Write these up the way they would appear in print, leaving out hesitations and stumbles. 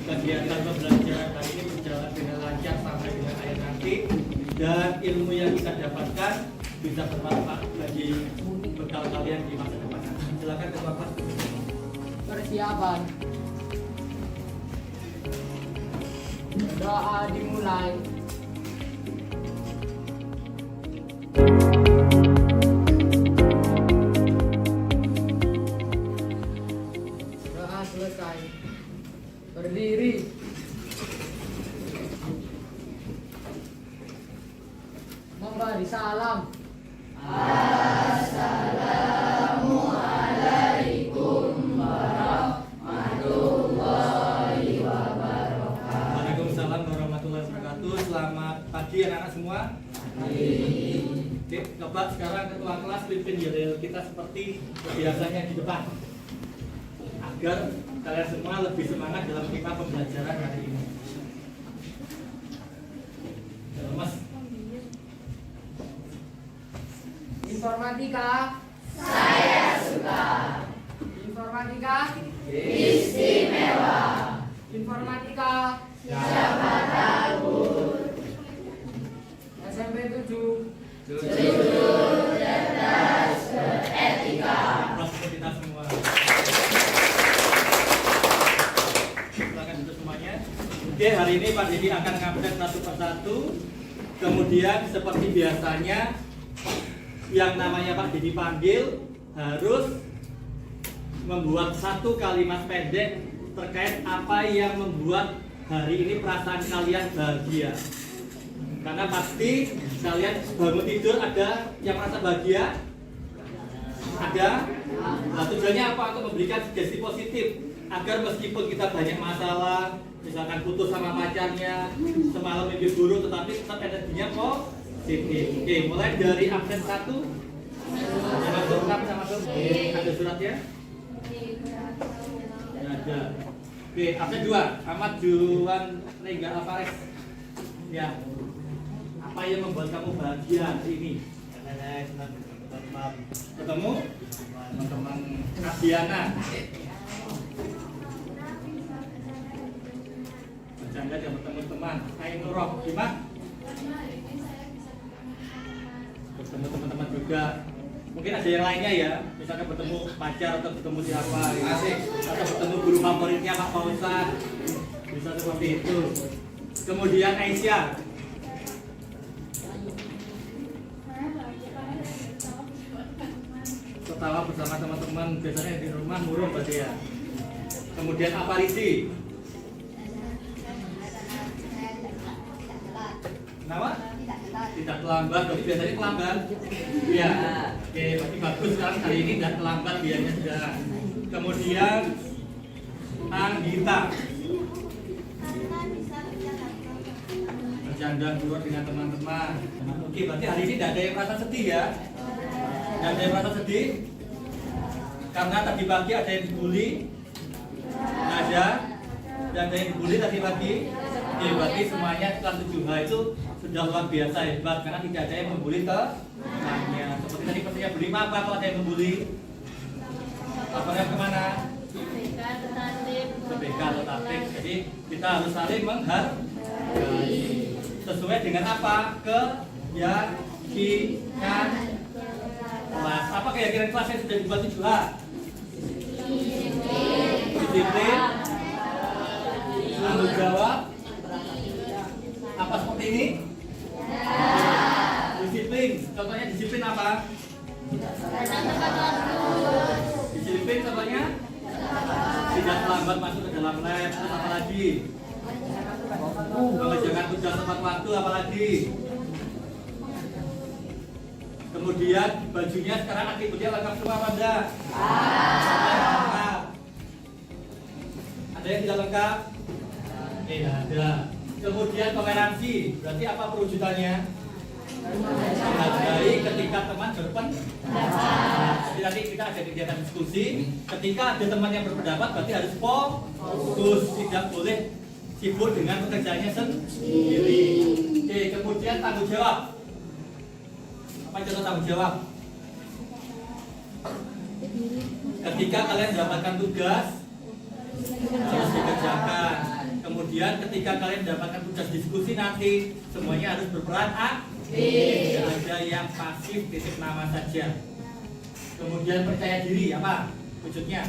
kegiatan pembelajaran hari ini berjalan dengan lancar sampai dengan akhir nanti, dan ilmu yang kita dapatkan bisa bermanfaat bagi bekal kalian di masa depan. Silakan ketua kelas. Persiapan. Doa dimulai. Doa selesai. Berdiri. Memberi salam. Waalaikumsalam warahmatullahi wabarakatuh. Selamat pagi anak-anak semua. Oke, coba sekarang ketua kelas pimpin yel kita seperti biasanya di depan, agar kalian semua lebih semangat dalam tema pembelajaran hari ini. Mas, Informatika. Saya suka. Informatika. Istimewa. Informatika. Siapa tahu. SMP 7. Jujur, cerdas, beretika. proses kita semua. Silakan duduk semuanya. Oke, hari ini Pak Didi akan ngabsen satu persatu. Kemudian seperti biasanya, yang namanya Pak Didi panggil harus membuat satu kalimat pendek terkait apa yang membuat hari ini perasaan kalian bahagia. Karena pasti kalian bangun tidur ada yang merasa bahagia? Ada? Nah, tujuannya apa? Untuk memberikan sugesti positif agar meskipun kita banyak masalah, misalkan putus sama pacarnya, semalam mimpi buruk, tetapi tetap energinya positif. Oke, mulai dari absen 1. Sama masuk, sama masuk. Ada suratnya? Ya, ada. Oke, absen 2. Ahmad Juan Rengga Alvarez. Ya. Apa yang membuat kamu bahagia hari ini? Karena saya senang ketemu teman-teman Asiana. Bercanda dan bertemu teman. Ainurroh, gimana? Bertemu teman-teman juga. Mungkin ada yang lainnya ya, misalkan bertemu pacar atau bertemu siapa, asik. Atau bertemu guru favoritnya Pak Fauzan. Bisa seperti itu. Kemudian Aisyah. Ketawa bersama teman-teman, biasanya di rumah murung berarti ya. Kemudian Aparisi. Kenapa? Tidak terlambat, berarti biasanya terlambat. Iya. Oke, berarti bagus kan hari ini tidak terlambat biasanya sudah. Kemudian Anggita. Bercanda keluar dengan teman-teman. Oke, berarti hari ini tidak ada yang merasa sedih ya. Tidak ada yang merasa sedih. Karena tadi pagi ada yang dibully. Tidak ada. Tidak ada yang dibully tadi pagi. Oke, berarti semuanya kelas 7H itu sudah luar biasa hebat karena tidak ada yang membuli temannya. Seperti tadi peserta bully apa kalau ada yang membuli? Laporan kemana? BK atau tatip. Jadi kita harus saling menghargai. Sesuai dengan apa? Keyakinan kelas. Apa keyakinan kelas yang sudah dibuat 7H? Disiplin, tanggung jawab. Apa seperti ini? Disiplin. Contohnya disiplin apa? Disiplin contohnya? Tidak terlambat masuk ke dalam lab. Terus apa lagi? Mengerjakan tugas tepat waktu, apa lagi? Kemudian bajunya sekarang atributnya lengkap semua apa enggak? Lengkap. Ada yang tidak lengkap? Tidak ada. Kemudian toleransi, berarti apa perwujudannya? Menghargai ketika teman berpendapat. Jadi nanti kita ada kegiatan diskusi. Ketika ada teman yang berpendapat, berarti harus fokus, tidak boleh sibuk dengan pekerjaannya sendiri. Oke, kemudian tanggung jawab. Apa contoh tanggung jawab? Ketika kalian mendapatkan tugas harus dikerjakan. kemudian ketika kalian mendapatkan tugas diskusi nanti semuanya harus berperan aktif, tidak ada yang pasif titip nama saja. Kemudian percaya diri, apa wujudnya?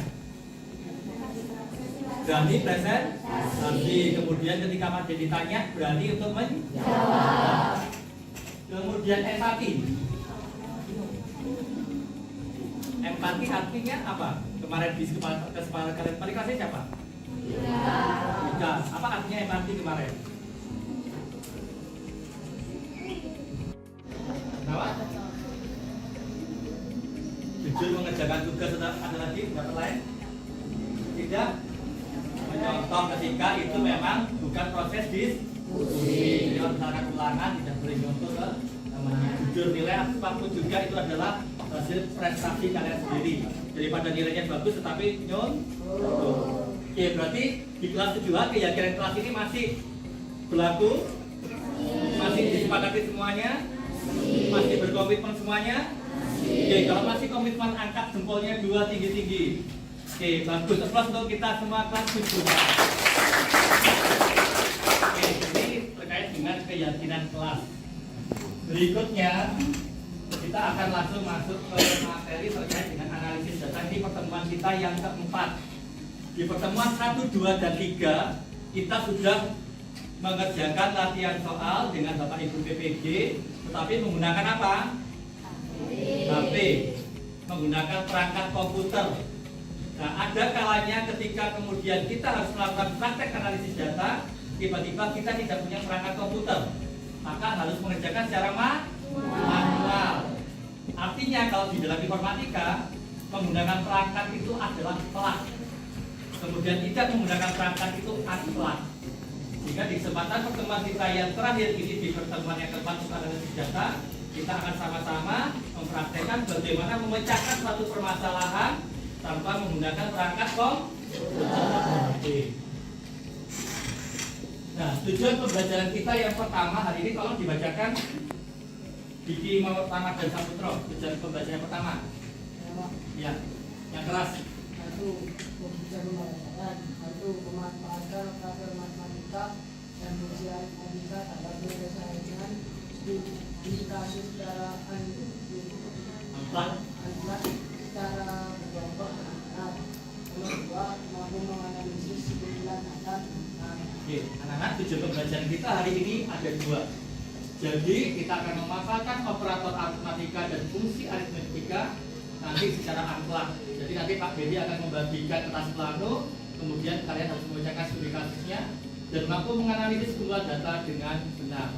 Berani presentasi. Kemudian ketika materi ditanya berani untuk menjawab. Kemudian empati. Empati artinya apa? Kemarin di kesempatan kalian paling kasih siapa? Tidak. Apa artinya empati kemarin? Kenapa? Jujur mengerjakan tugas. Ada lagi kata lain? Tidak. Mencontoh ketika itu memang bukan proses diskusi. Kalau misalkan ulangan tidak boleh contoh ke namanya. Jujur nilai apapun juga itu adalah hasil prestasi kalian sendiri. Daripada nilainya bagus tetapi nyontoh. Oke, berarti di kelas 7A keyakinan kelas ini masih berlaku? Masih disepakati semuanya? Masih berkomitmen semuanya? Oke, kalau masih komitmen angkat jempolnya 2 tinggi-tinggi. Oke, bagus. Aplaus untuk kita semua kelas 7. Oke, ini terkait dengan keyakinan kelas. Berikutnya kita akan langsung masuk ke materi terkait dengan analisis data di pertemuan kita yang keempat. Di pertemuan 1, 2, dan 3 kita sudah mengerjakan latihan soal dengan Bapak Ibu PPG, tetapi menggunakan apa? HP, menggunakan perangkat komputer. Nah, ada kalanya ketika kemudian kita harus melakukan praktek analisis data, tiba-tiba kita tidak punya perangkat komputer, maka harus mengerjakan secara manual. Artinya kalau di dalam informatika menggunakan perangkat itu adalah plug, kemudian tidak menggunakan perangkat itu unplug. Sehingga di kesempatan pertemuan kita yang terakhir ini, di pertemuan yang keempat untuk analisis data, kita akan sama-sama mempraktekkan bagaimana memecahkan suatu permasalahan tanpa menggunakan perangkat komputer. Nah, tujuan pembelajaran kita yang pertama hari ini tolong dibacakan Diki Tama dan Saputro. Tujuan pembelajaran yang pertama. Ya, yang keras. Satu, memanfaatkan kasar matematika dan fungsi aritmatika dapat menyelesaikan indikasi secara secara berkelompok. Nomor 2, mampu menganalisis kumpulan data. Oke, anak-anak, tujuan pembelajaran kita hari ini ada 2. Jadi kita akan memanfaatkan operator aritmatika dan fungsi aritmatika nanti secara unplug. Jadi nanti Pak Bedi akan membagikan kertas plano, kemudian kalian harus membacakan studi kasusnya dan mampu menganalisis kumpulan data dengan benar.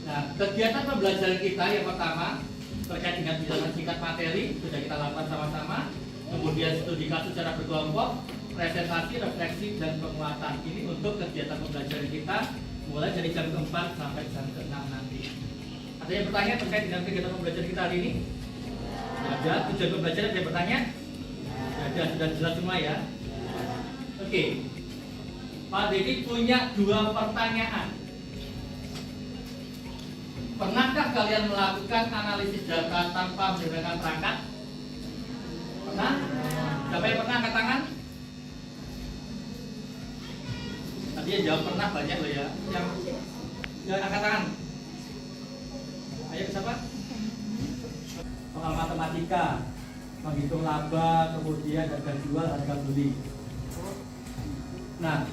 Nah, kegiatan pembelajaran kita yang pertama terkait dengan bilangan singkat materi sudah kita lakukan sama-sama. Kemudian studi kasus secara berkelompok, presentasi, refleksi, dan penguatan. Ini untuk kegiatan pembelajaran kita mulai dari jam ke-4 sampai jam ke-6 nanti. Ada yang bertanya terkait dengan kegiatan pembelajaran kita hari ini? Ada. Tujuan pembelajaran ada yang bertanya? Ada, sudah jelas semua ya. Oke, Pak Dedi punya 2 pertanyaan. Pernahkah kalian melakukan analisis data tanpa menggunakan perangkat? Pernah? Siapa yang pernah angkat tangan? Tadi yang jawab pernah banyak loh ya. Yang angkat tangan. Ayo siapa? Soal matematika, menghitung laba, kemudian harga jual, harga beli. Nah,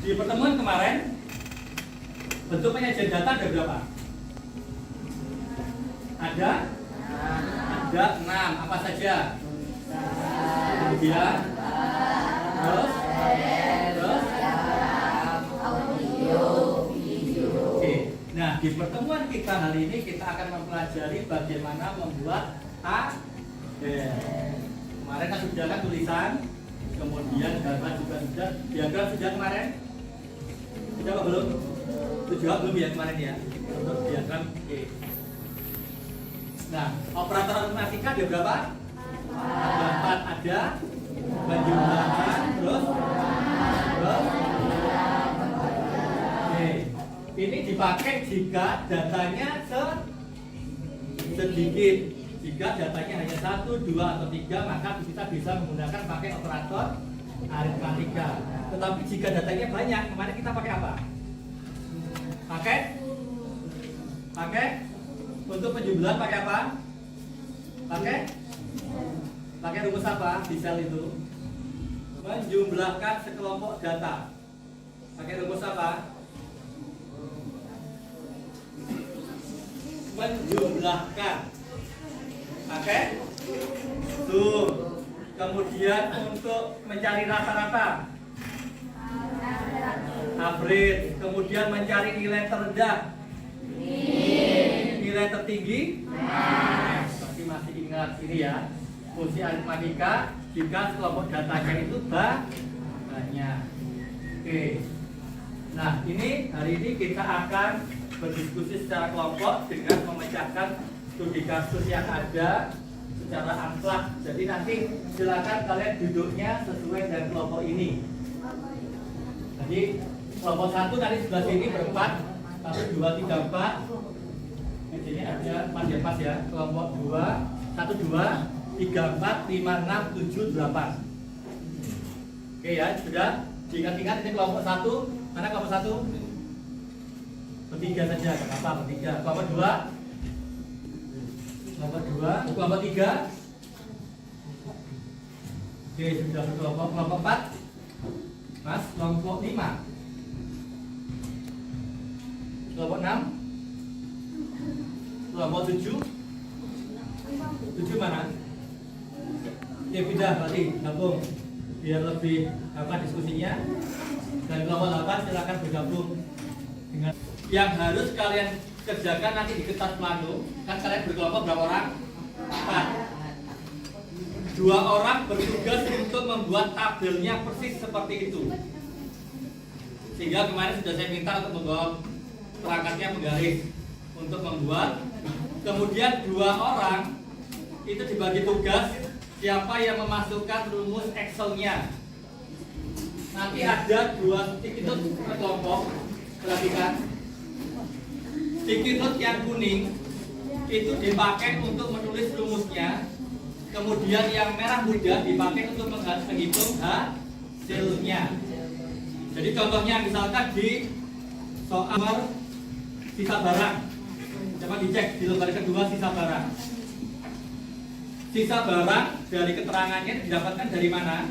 di pertemuan kemarin bentuk penyajian data ada berapa? Ada 6. Apa saja? Kemudian terus oke. Nah, di pertemuan kita hari ini kita akan mempelajari bagaimana membuat kemarin kan sudah kan tulisan, kemudian gambar juga sudah, diagram sudah kemarin. Sudah apa belum? Sudah belum ya kemarin ya? Untuk diagram. Oke. Nah, operator aritmatika ada berapa? Ada 4. Ada penjumlahan, terus oke. Ini dipakai jika datanya sedikit. Jika datanya hanya 1, 2, atau 3, maka kita bisa menggunakan pakai operator aritmatika. Tetapi jika datanya banyak, kemarin kita pakai apa? Pakai untuk penjumlahan pakai apa? Pakai rumus apa di sel itu? Menjumlahkan sekelompok data. Pakai rumus apa? Menjumlahkan. Pakai sum. Kemudian untuk mencari rata-rata, average. Kemudian mencari nilai terendah, nilai tertinggi. Tapi masih ingat ini ya, fungsi aritmatika jika kelompok datanya itu banyak. Oke. Nah, ini hari ini kita akan berdiskusi secara kelompok dengan memecahkan studi kasus yang ada secara amplak. Jadi nanti silakan kalian duduknya sesuai dengan kelompok ini. Jadi kelompok 1 tadi sebelah sini berempat, 1, 2, 3, 4. Di sini ada 4 ya, pas ya. Kelompok 2, 1, 2, 3, 4, 5, 6, 7, 8. Oke ya, sudah. Diingat-ingat ini kelompok 1. Mana kelompok 1? Bertiga saja, kenapa bertiga? Kelompok 2, kelompok 3. Oke, sudah berkelompok. Kelompok 4, Mas, kelompok 5. Kelompok 6, kelompok 7. 7 mana? Oke, pindah berarti gabung biar lebih diskusinya. Dan kelompok 8 silakan bergabung dengan yang harus kalian kerjakan nanti di kertas plano. Kan kalian berkelompok berapa orang? 4. 2 orang bertugas untuk membuat tabelnya persis seperti itu. Sehingga kemarin sudah saya minta untuk membawa perangkatnya penggaris untuk membuat. Kemudian 2 orang itu dibagi tugas siapa yang memasukkan rumus Excel-nya. Nanti ada 2 sticky note per kelompok. Perhatikan. Sticky note yang kuning itu dipakai untuk menulis rumusnya. Kemudian yang merah muda dipakai untuk menghitung hasilnya. Jadi contohnya misalkan di soal sisa barang. Coba dicek di lembar kedua sisa barang. Sisa barang dari keterangannya didapatkan dari mana?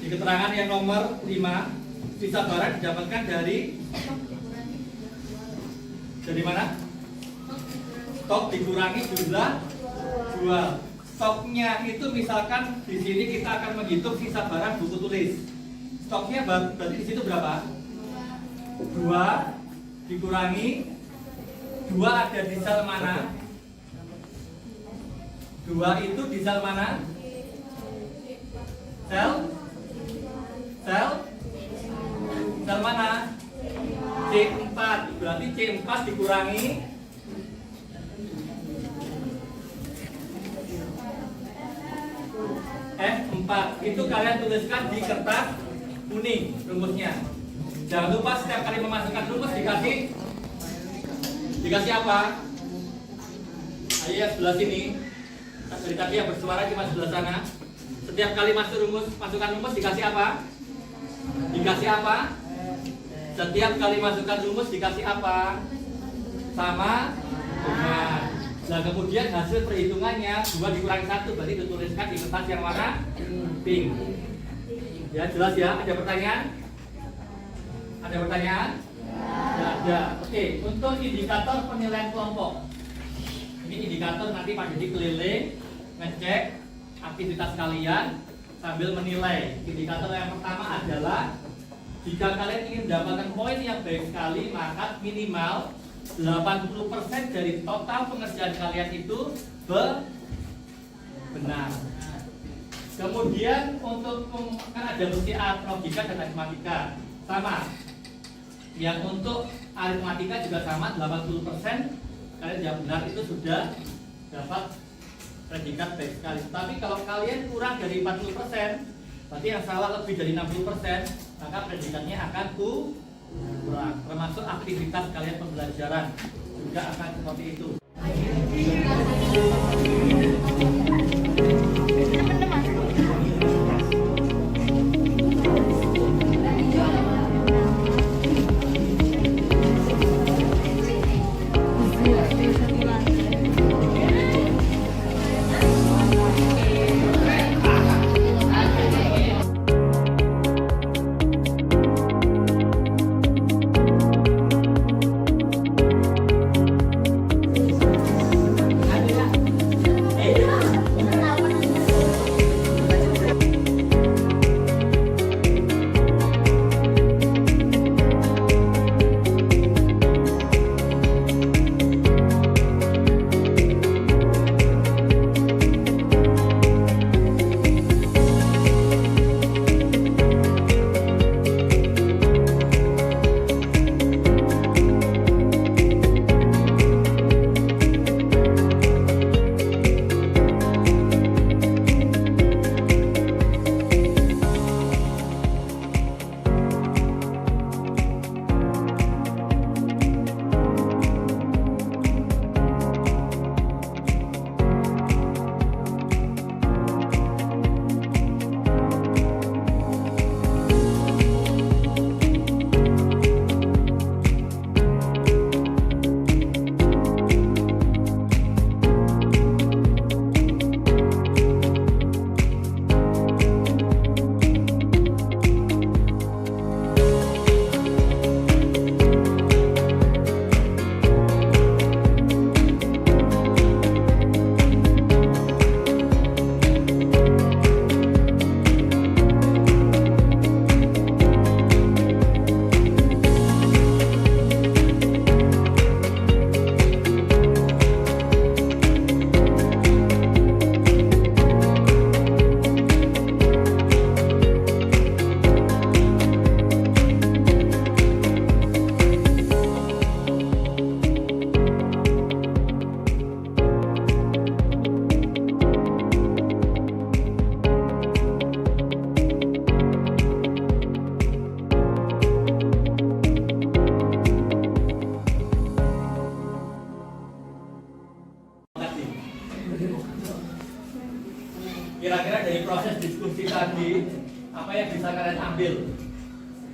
Di keterangan yang nomor 5, sisa barang didapatkan dari mana? Stok dikurangi jumlah jual. Stoknya itu misalkan di sini kita akan menghitung sisa barang buku tulis. Stoknya berarti di situ berapa? 2 dikurangi 2 ada di sel mana? 2 itu di sel mana? Sel mana? C4. Berarti C4 dikurangi F4. Itu kalian tuliskan di kertas kuning rumusnya. Jangan lupa setiap kali memasukkan rumus dikasih apa? Ayo ya sebelah sini. Dari tadi yang bersuara cuma sebelah sana. Setiap kali masukkan rumus dikasih apa? Dikasih apa? Setiap kali masukkan rumus dikasih apa? Sama dengan. Nah kemudian hasil perhitungannya 2 dikurangi 1 berarti dituliskan di kertas yang warna pink. Ya jelas ya. Ada pertanyaan? Ada pertanyaan? Ya, ada. Oke, untuk indikator penilaian kelompok. Ini indikator nanti Pak Didi keliling ngecek aktivitas kalian sambil menilai. Indikator yang pertama adalah jika kalian ingin mendapatkan poin yang baik sekali, maka minimal 80% dari total pengerjaan kalian itu benar. Kemudian untuk kan ada fungsi logika dan aritmatika sama. Yang untuk aritmatika juga sama 80% kalian jawab benar itu sudah dapat predikat baik sekali. Tapi kalau kalian kurang dari 40%, berarti yang salah lebih dari 60%, maka predikatnya akan kurang. Termasuk aktivitas kalian pembelajaran juga akan seperti itu.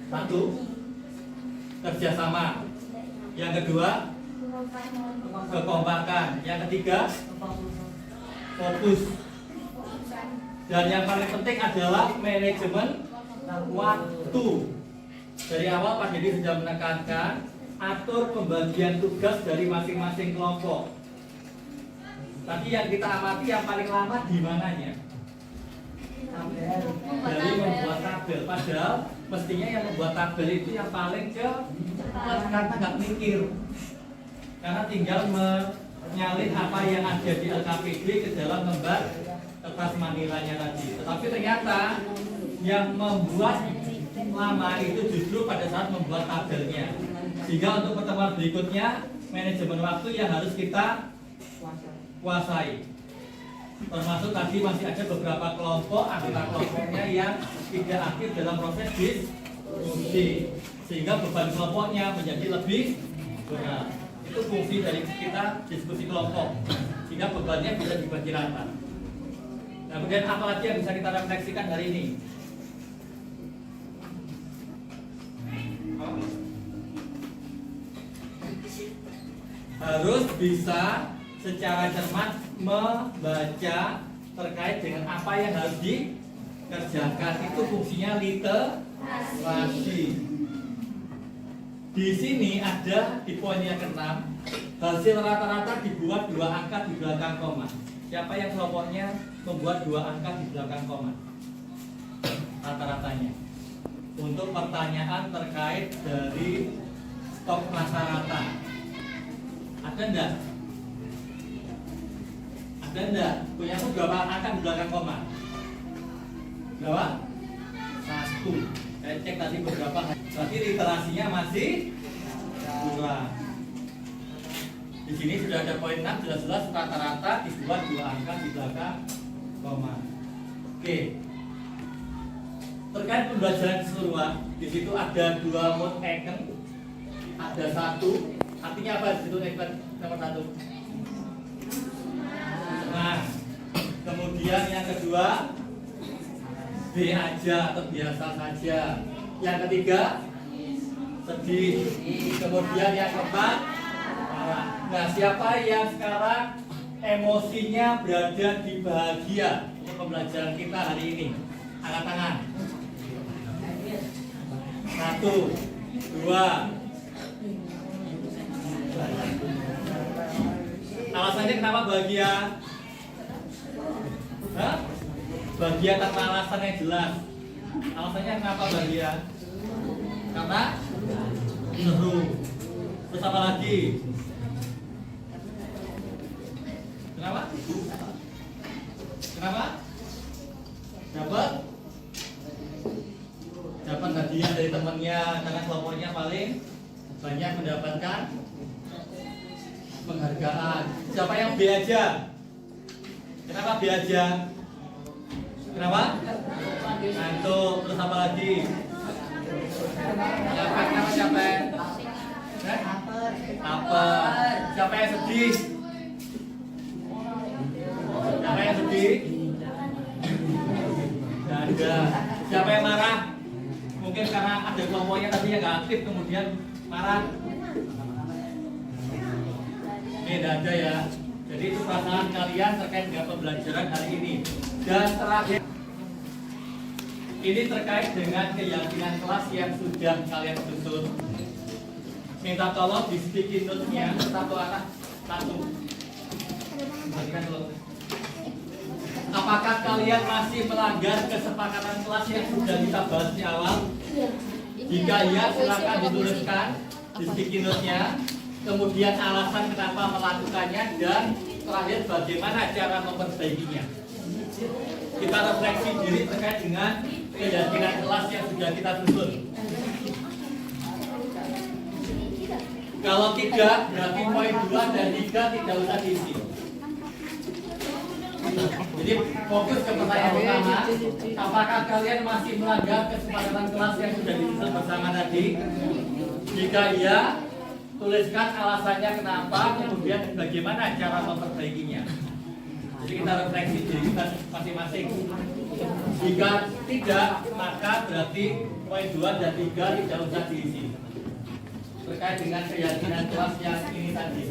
Satu, kerjasama. Yang kedua, kekompakan. Yang ketiga, fokus. Dan yang paling penting adalah manajemen waktu. Dari awal Pak Dedi sudah menekankan atur pembagian tugas dari masing-masing kelompok. Tapi yang kita amati yang paling lama di mananya? Dari membuat tabel. Padahal mestinya yang membuat tabel itu yang paling cepat karena nggak mikir. Karena tinggal menyalin apa yang ada di LKPD ke dalam lembar kertas manilanya tadi. Tetapi ternyata yang membuat lama itu justru pada saat membuat tabelnya. Sehingga untuk pertemuan berikutnya manajemen waktu yang harus kita kuasai. Termasuk tadi masih ada beberapa kelompok, anggota kelompoknya yang tidak aktif dalam proses diskusi, sehingga beban kelompoknya menjadi lebih berat. Itu fungsi dari kita diskusi kelompok, sehingga bebannya bisa dibagi rata. Nah, kemudian apa lagi yang bisa kita refleksikan hari ini? Harus bisa secara cermat membaca terkait dengan apa yang harus dikerjakan. Itu fungsinya literasi. Di sini ada di poin yang ke-6, hasil rata-rata dibuat 2 angka di belakang koma. Siapa yang kelompoknya membuat 2 angka di belakang koma? Rata-ratanya. Untuk pertanyaan terkait dari stok rata-rata. Ada enggak? Ada enggak? Punyamu berapa angka di belakang koma? Berapa? 1. Saya cek tadi beberapa. Berarti literasinya masih kurang. Di sini sudah ada poin 6, jelas-jelas rata-rata dibuat 2 angka di belakang koma. Oke. Terkait pembelajaran keseluruhan, di situ ada 2 mode icon, ada 1. Artinya apa di situ icon nomor 1? Nah, kemudian yang kedua B aja atau biasa saja. Yang ketiga sedih. Kemudian yang keempat marah. Nah, siapa yang sekarang emosinya berada di bahagia untuk pembelajaran kita hari ini? Angkat tangan. 1, 2. Alasannya kenapa bahagia? Hah? Bahagia tanpa alasan yang jelas. Alasannya kenapa bahagia? Karena seru. Terus apa lagi? Kenapa? Kenapa? Dapat hadiah dari temannya karena kelompoknya paling banyak mendapatkan penghargaan. Siapa yang B aja? Kenapa B aja? Kenapa? Ngantuk. Terus apa lagi? Kenapa siapa? Lapar. Siapa yang sedih? Siapa yang sedih? Nggak ada. Siapa yang marah? Mungkin karena ada kelompoknya tadi yang nggak aktif kemudian marah. Ini tidak ada ya. Jadi itu perasaan kalian terkait dengan pembelajaran hari ini. Dan terakhir, ini terkait dengan keyakinan kelas yang sudah kalian susun. Minta tolong di sticky note-nya satu anak satu. Bagikan dulu. Apakah kalian masih melanggar kesepakatan kelas yang sudah kita bahas di awal? Jika iya, silakan dituliskan di sticky note-nya. Kemudian alasan kenapa melakukannya dan terakhir bagaimana cara memperbaikinya. Kita refleksi diri terkait dengan keyakinan kelas yang sudah kita susun. Kalau tidak, berarti poin 2 dan 3 tidak usah diisi. Jadi fokus ke pertanyaan pertama, apakah kalian masih melanggar kesepakatan kelas yang sudah disusun bersama tadi? Jika iya, tuliskan alasannya kenapa, kemudian bagaimana cara memperbaikinya. Jadi kita refleksi diri kita masing-masing. Jika tidak, maka berarti poin 2 dan 3 tidak usah diisi. Terkait dengan keyakinan kelas yang ini tadi.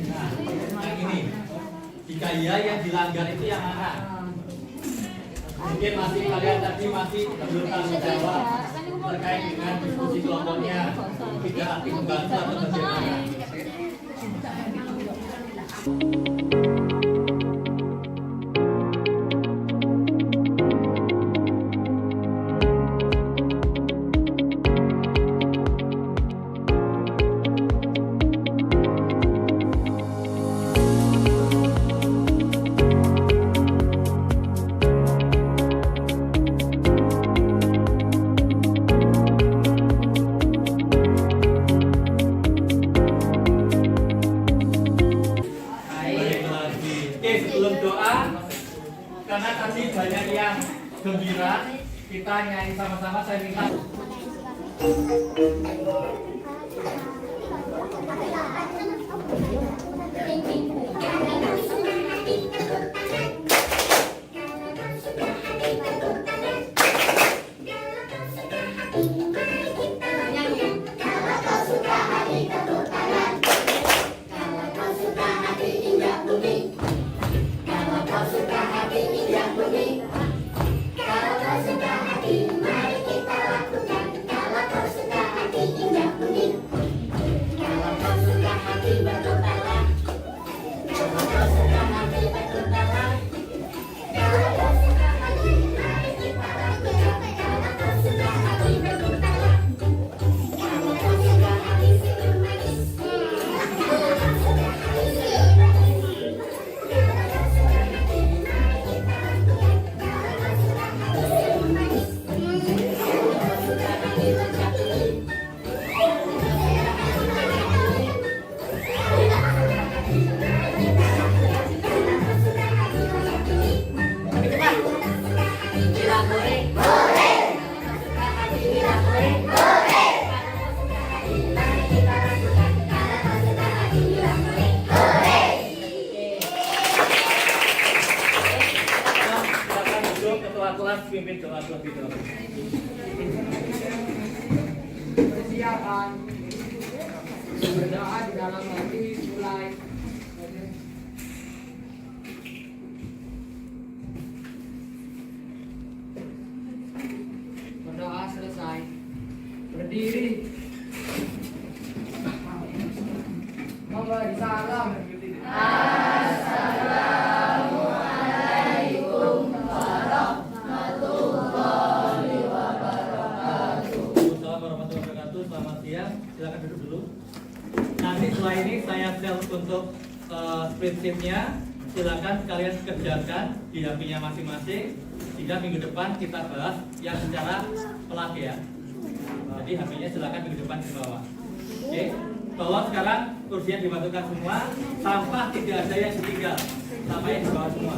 Nah, yang ini. Jika iya, yang dilanggar itu yang mana? Mungkin masih kalian tadi masih belum tanggung jawab terkait dengan diskusi kelompoknya. Tidak aktif membantu atau bagaimana? Karena tadi banyak yang gembira, kita nyanyi sama-sama. Saya minta pimpin doa lebih dahulu. Persiapan berdoa di dalam hati mulai. Berdoa selesai. Berdiri. Memberi salam. Silakan duduk dulu. Nanti setelah ini saya share untuk prinsipnya. Silakan kalian kerjakan di HP-nya masing-masing. Jika minggu depan kita bahas yang secara pelak ya. Jadi HP-nya silakan minggu depan di bawah. Oke. Bahwa sekarang kursinya dimasukkan semua. Sampah tidak ada yang ditinggal. Sampah yang di bawah semua.